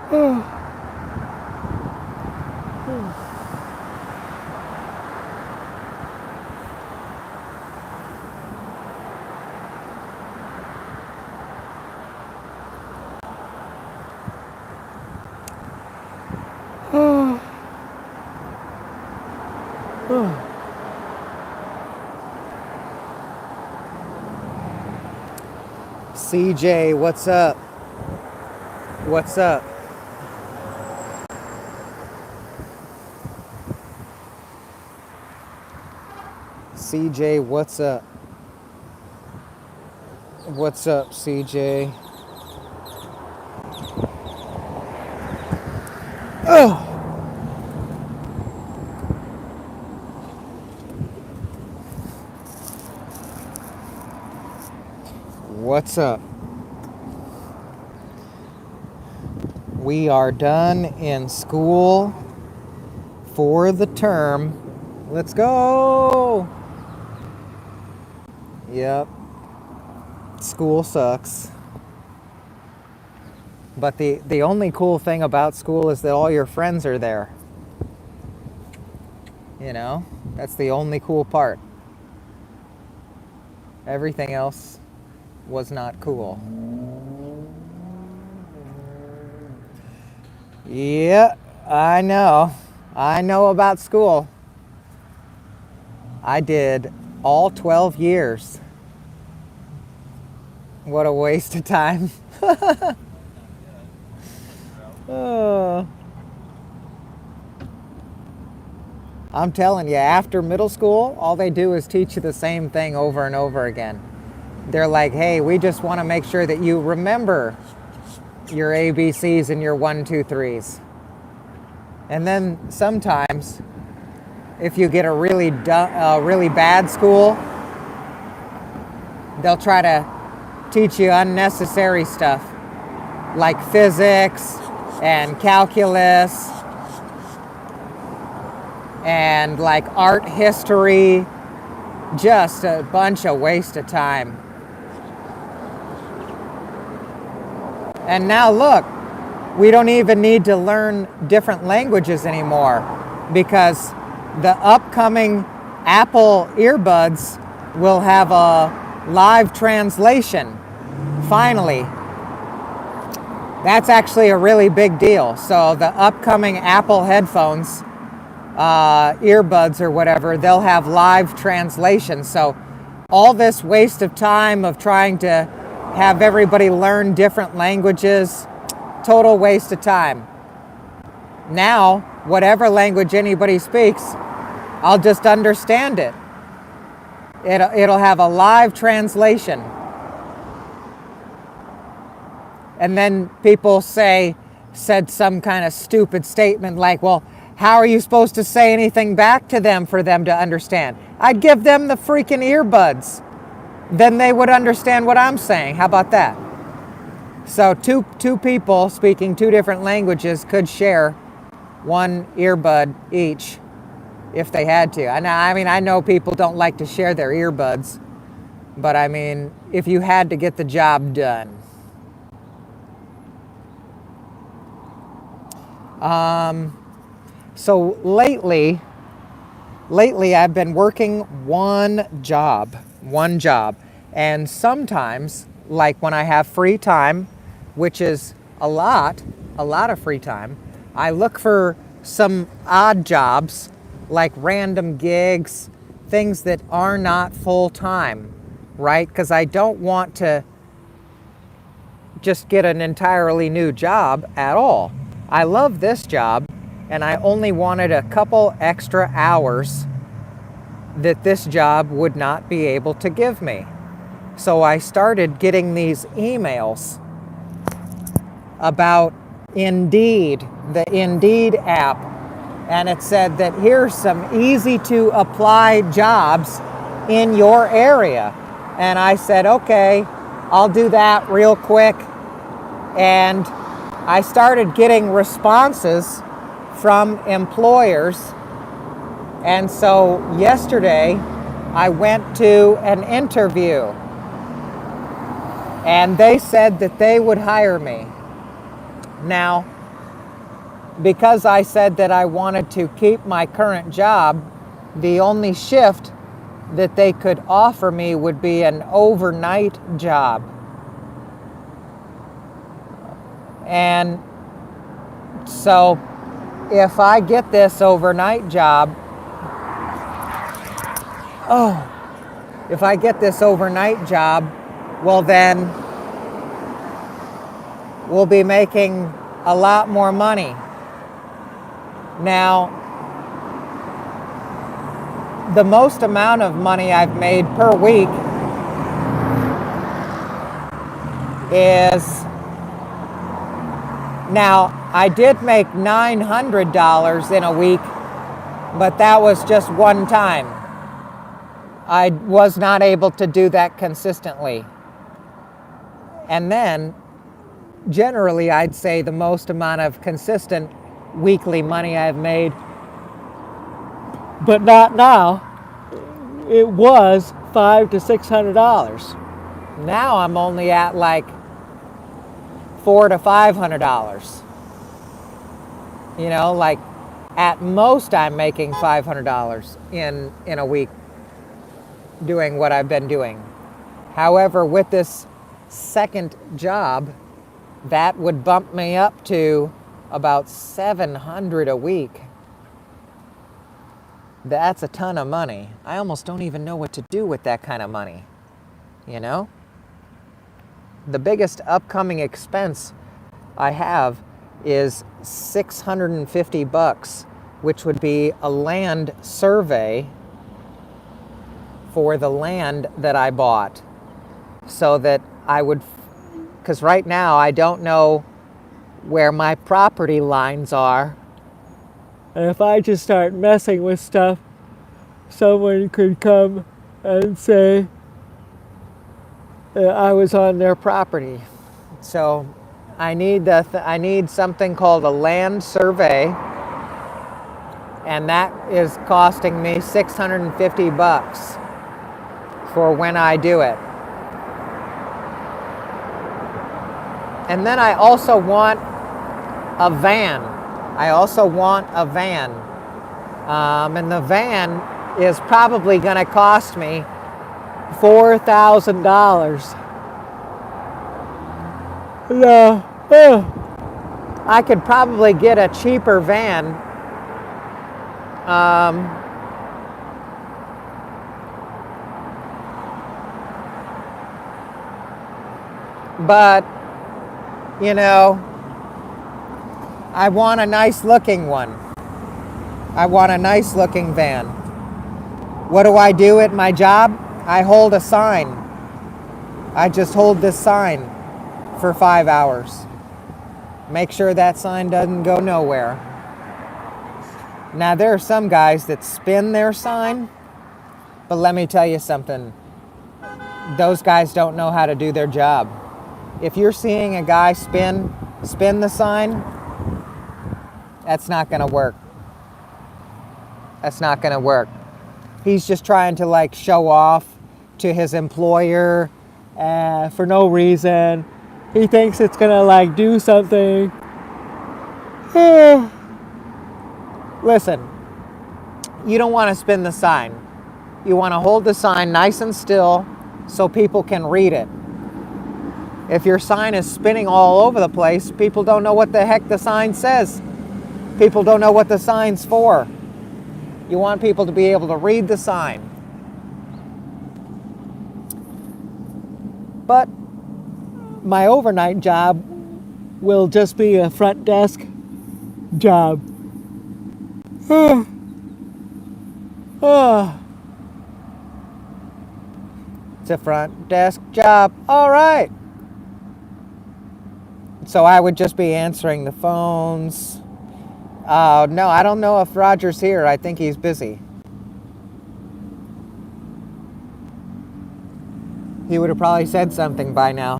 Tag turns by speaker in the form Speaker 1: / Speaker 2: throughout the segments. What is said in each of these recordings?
Speaker 1: CJ, what's up? What's up? CJ, what's up? What's up, CJ? Oh! What's up? We are done in school for the term. Let's go! Yep. School sucks. But the only cool thing about school is that all your friends are there. You know? That's the only cool part. Everything else was not cool. Yeah, I know. I know about school. I did all 12 years. What a waste of time. Oh. I'm telling you, after middle school, all they do is teach you the same thing over and over again. They're like, hey, we just want to make sure that you remember your ABCs and your 1, 2, 3s. And then sometimes, if you get a really bad school, they'll try to teach you unnecessary stuff like physics and calculus and like art history. Just a bunch of waste of time. And now look, we don't even need to learn different languages anymore because the upcoming Apple earbuds will have a live translation. Finally. That's actually a really big deal. So the upcoming Apple headphones, earbuds or whatever, they'll have live translation. So all this waste of time of trying to have everybody learn different languages, total waste of time. Now, whatever language anybody speaks, I'll just understand it. It'll have a live translation. And then people said some kind of stupid statement like, well, how are you supposed to say anything back to them for them to understand? I'd give them the freaking earbuds. Then they would understand what I'm saying. How about that? So two people speaking two different languages could share one earbud each if they had to. I know people don't like to share their earbuds, but I mean, if you had to get the job done. So lately I've been working one job. And sometimes, like when I have free time, which is a lot of free time, I look for some odd jobs, like random gigs, things that are not full-time, right? Because I don't want to just get an entirely new job at all. I love this job, and I only wanted a couple extra hours that this job would not be able to give me. So I started getting these emails about Indeed, the Indeed app, and it said that here's some easy to apply jobs in your area. And I said, okay, I'll do that real quick. And I started getting responses from employers. And so yesterday I went to an interview and they said that they would hire me. Now, because I said that I wanted to keep my current job, the only shift that they could offer me would be an overnight job. And so if I get this overnight job, well then we'll be making a lot more money. Now, the most amount of money I've made per week is, now I did make $900 in a week, but that was just one time. I was not able to do that consistently. And then, generally, I'd say the most amount of consistent weekly money I've made, but not now, it was $500 to $600. Now I'm only at like $400 to $500. You know, like at most I'm making $500 in a week doing what I've been doing. However, with this second job, that would bump me up to about $700 a week. That's a ton of money. I almost don't even know what to do with that kind of money, you know? The biggest upcoming expense I have is $650, which would be a land survey for the land that I bought, so that I would, because right now I don't know where my property lines are. And if I just start messing with stuff, someone could come and say that I was on their property. So I need something called a land survey, and that is costing me $650 for when I do it. And then I also want a van. And the van is probably going to cost me $4,000. I could probably get a cheaper van. But, you know, I want a nice looking one. I want a nice looking van. What do I do at my job? I hold a sign. I just hold this sign for 5 hours. Make sure that sign doesn't go nowhere. Now, there are some guys that spin their sign, but let me tell you something. Those guys don't know how to do their job. If you're seeing a guy spin the sign, that's not going to work. That's not going to work. He's just trying to like show off to his employer for no reason. He thinks it's going to like do something. Listen, you don't want to spin the sign. You want to hold the sign nice and still so people can read it. If your sign is spinning all over the place, people don't know what the heck the sign says. People don't know what the sign's for. You want people to be able to read the sign. But my overnight job will just be a front desk job. It's a front desk job. All right. So I would just be answering the phones. No, I don't know if Roger's here. I think he's busy. He would have probably said something by now.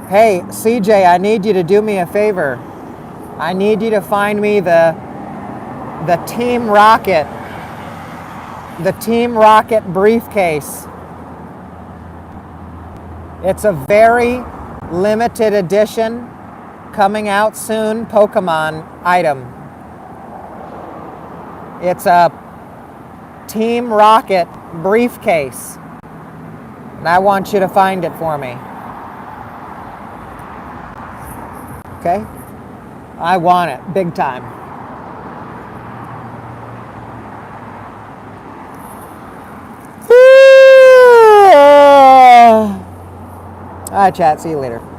Speaker 1: Hey, CJ, I need you to do me a favor. I need you to find me the Team Rocket briefcase. It's a very limited edition. coming out soon Pokemon item. It's a Team Rocket briefcase. And I want you to find it for me. Okay? I want it big time. All right, chat. See you later.